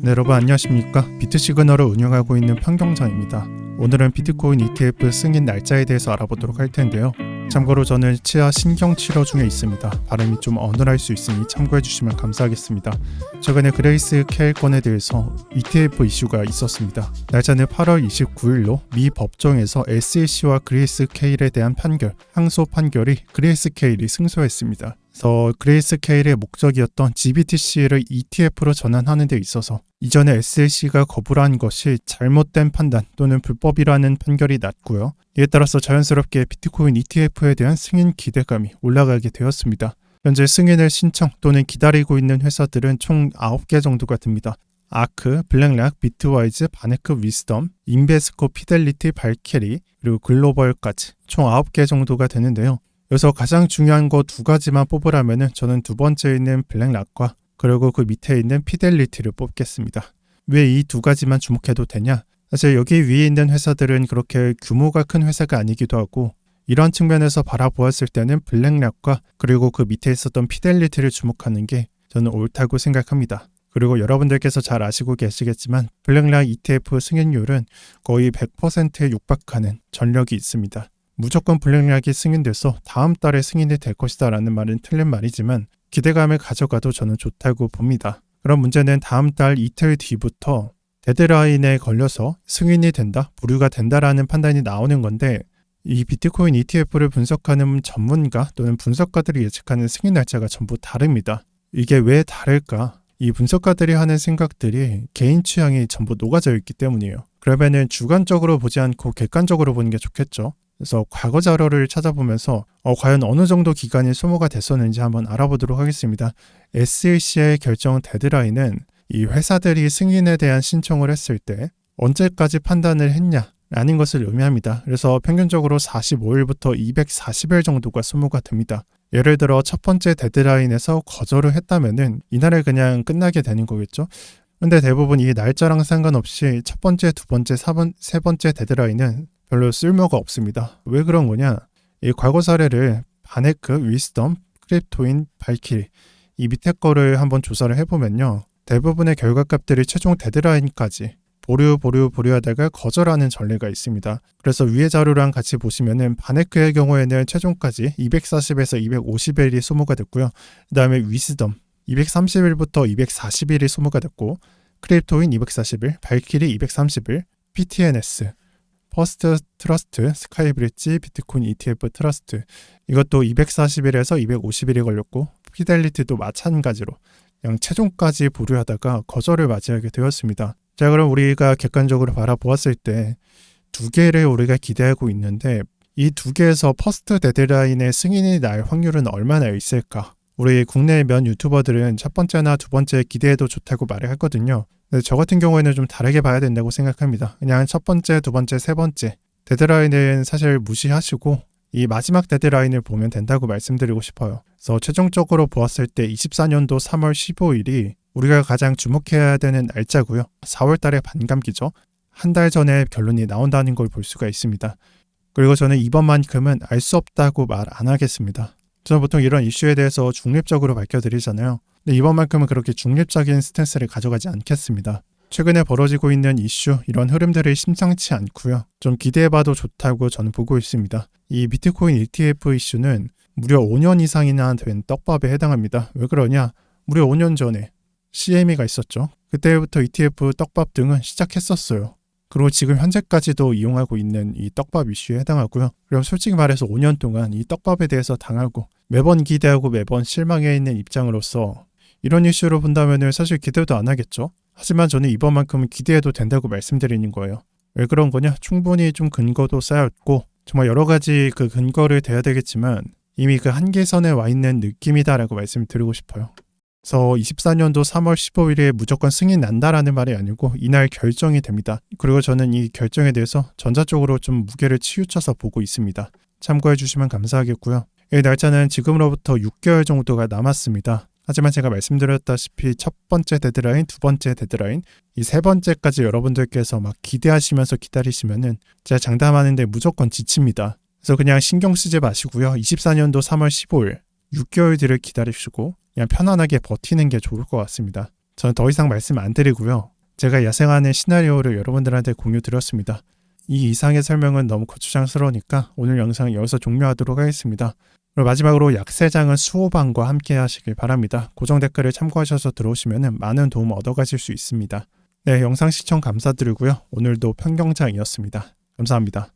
네, 여러분 안녕하십니까? 비트시그널을 운영하고 있는潘경장입니다. 오늘은 비트코인 ETF 승인 날짜에 대해서 알아보도록 할 텐데요. 참고로 저는 치아 신경치료 중에 있습니다. 발음이 좀 어눌할 수 있으니 참고해 주시면 감사하겠습니다. 최근에 그레이스케일 건에 대해서 ETF 이슈가 있었습니다. 날짜는 8월 29일로 미 법정에서 SEC와 그레이스케일에 대한 판결, 항소 판결이 그레이스케일이 승소했습니다. 그래서 그레이스케일의 목적이었던 GBTC를 ETF로 전환하는 데 있어서 이전에 SEC가 거부를 한 것이 잘못된 판단 또는 불법이라는 판결이 났고요. 이에 따라서 자연스럽게 비트코인 ETF에 대한 승인 기대감이 올라가게 되었습니다. 현재 승인을 신청 또는 기다리고 있는 회사들은 총 9개 정도가 됩니다. 아크, 블랙락, 비트와이즈, 바네크 위스덤, 인베스코, 피델리티, 발캐리, 그리고 글로벌까지 총 9개 정도가 되는데요. 여기서 가장 중요한 거 두 가지만 뽑으라면은 저는 두 번째에 있는 블랙락과 그리고 그 밑에 있는 피델리티를 뽑겠습니다. 왜 이 두 가지만 주목해도 되냐? 사실 여기 위에 있는 회사들은 그렇게 규모가 큰 회사가 아니기도 하고 이런 측면에서 바라보았을 때는 블랙락과 그리고 그 밑에 있었던 피델리티를 주목하는 게 저는 옳다고 생각합니다. 그리고 여러분들께서 잘 아시고 계시겠지만 블랙락 ETF 승인율은 거의 100%에 육박하는 전력이 있습니다. 무조건 블랙락이 승인돼서 다음 달에 승인이 될 것이다 라는 말은 틀린 말이지만 기대감을 가져가도 저는 좋다고 봅니다. 그런 문제는 다음 달 이틀 뒤부터 데드라인에 걸려서 승인이 된다, 보류가 된다라는 판단이 나오는 건데 이 비트코인 ETF를 분석하는 전문가 또는 분석가들이 예측하는 승인 날짜가 전부 다릅니다. 이게 왜 다를까? 이 분석가들이 하는 생각들이 개인 취향이 전부 녹아져 있기 때문이에요. 그러면은 주관적으로 보지 않고 객관적으로 보는 게 좋겠죠. 그래서 과거 자료를 찾아보면서 과연 어느 정도 기간이 소모가 됐었는지 한번 알아보도록 하겠습니다. SEC의 결정 데드라인은 이 회사들이 승인에 대한 신청을 했을 때 언제까지 판단을 했냐라는 것을 의미합니다. 그래서 평균적으로 45일부터 240일 정도가 소모가 됩니다. 예를 들어 첫 번째 데드라인에서 거절을 했다면은 이날에 그냥 끝나게 되는 거겠죠. 근데 대부분 이 날짜랑 상관없이 첫 번째, 두 번째, 세 번째 데드라인은 별로 쓸모가 없습니다. 왜 그런 거냐? 이 과거 사례를 바네크, 위스덤, 크립토인, 발키리 이 밑에 거를 한번 조사를 해보면요. 대부분의 결과값들이 최종 데드라인까지 보류하다가 거절하는 전례가 있습니다. 그래서 위의 자료랑 같이 보시면은 바네크의 경우에는 최종까지 240에서 250일이 소모가 됐고요. 그 다음에 위스덤 230일부터 240일이 소모가 됐고 크립토인 240일, 발키리 230일, PTNS 퍼스트 트러스트, 스카이브릿지, 비트코인 ETF 트러스트 이것도 240일에서 250일이 걸렸고 피델리티도 마찬가지로 그냥 최종까지 보류하다가 거절을 맞이하게 되었습니다. 자, 그럼 우리가 객관적으로 바라보았을 때 두 개를 우리가 기대하고 있는데 이 두 개에서 퍼스트 데드라인의 승인이 날 확률은 얼마나 있을까? 우리 국내 몇 유튜버들은 첫 번째나 두 번째 기대해도 좋다고 말을 하거든요. 근데 저 같은 경우에는 좀 다르게 봐야 된다고 생각합니다. 그냥 첫 번째, 두 번째, 세 번째 데드라인은 사실 무시하시고 이 마지막 데드라인을 보면 된다고 말씀드리고 싶어요. 그래서 최종적으로 보았을 때 24년도 3월 15일이 우리가 가장 주목해야 되는 날짜고요. 4월 달에 반감기죠. 한 달 전에 결론이 나온다는 걸 볼 수가 있습니다. 그리고 저는 이번만큼은 알 수 없다고 말 안 하겠습니다. 저는 보통 이런 이슈에 대해서 중립적으로 밝혀드리잖아요. 근데 이번만큼은 그렇게 중립적인 스탠스를 가져가지 않겠습니다. 최근에 벌어지고 있는 이슈, 이런 흐름들이 심상치 않고요. 좀 기대해봐도 좋다고 저는 보고 있습니다. 이 비트코인 ETF 이슈는 무려 5년 이상이나 된 떡밥에 해당합니다. 왜 그러냐? 무려 5년 전에 CME가 있었죠. 그때부터 ETF 떡밥 등은 시작했었어요. 그리고 지금 현재까지도 이용하고 있는 이 떡밥 이슈에 해당하고요. 그럼 솔직히 말해서 5년 동안 이 떡밥에 대해서 당하고 매번 기대하고 매번 실망해 있는 입장으로서 이런 이슈로 본다면 사실 기대도 안 하겠죠. 하지만 저는 이번만큼은 기대해도 된다고 말씀드리는 거예요. 왜 그런 거냐? 충분히 좀 근거도 쌓였고 정말 여러 가지 그 근거를 대야 되겠지만 이미 그 한계선에 와 있는 느낌이다라고 말씀을 드리고 싶어요. 그래서 24년도 3월 15일에 무조건 승인 난다라는 말이 아니고 이날 결정이 됩니다. 그리고 저는 이 결정에 대해서 전자 쪽으로 좀 무게를 치우쳐서 보고 있습니다. 참고해 주시면 감사하겠고요. 이 날짜는 지금으로부터 6개월 정도가 남았습니다. 하지만 제가 말씀드렸다시피 첫 번째 데드라인, 두 번째 데드라인, 이 세 번째까지 여러분들께서 막 기대하시면서 기다리시면은 제가 장담하는데 무조건 지칩니다. 그래서 그냥 신경 쓰지 마시고요. 24년도 3월 15일 6개월 뒤를 기다리시고 그냥 편안하게 버티는 게 좋을 것 같습니다. 저는 더 이상 말씀 안 드리고요. 제가 야생하는 시나리오를 여러분들한테 공유 드렸습니다. 이 이상의 설명은 너무 거추장스러우니까 오늘 영상 여기서 종료하도록 하겠습니다. 그리고 마지막으로 약세장은 수호방과 함께 하시길 바랍니다. 고정 댓글을 참고하셔서 들어오시면 많은 도움 얻어가실 수 있습니다. 네, 영상 시청 감사드리고요. 오늘도 편경장이었습니다. 감사합니다.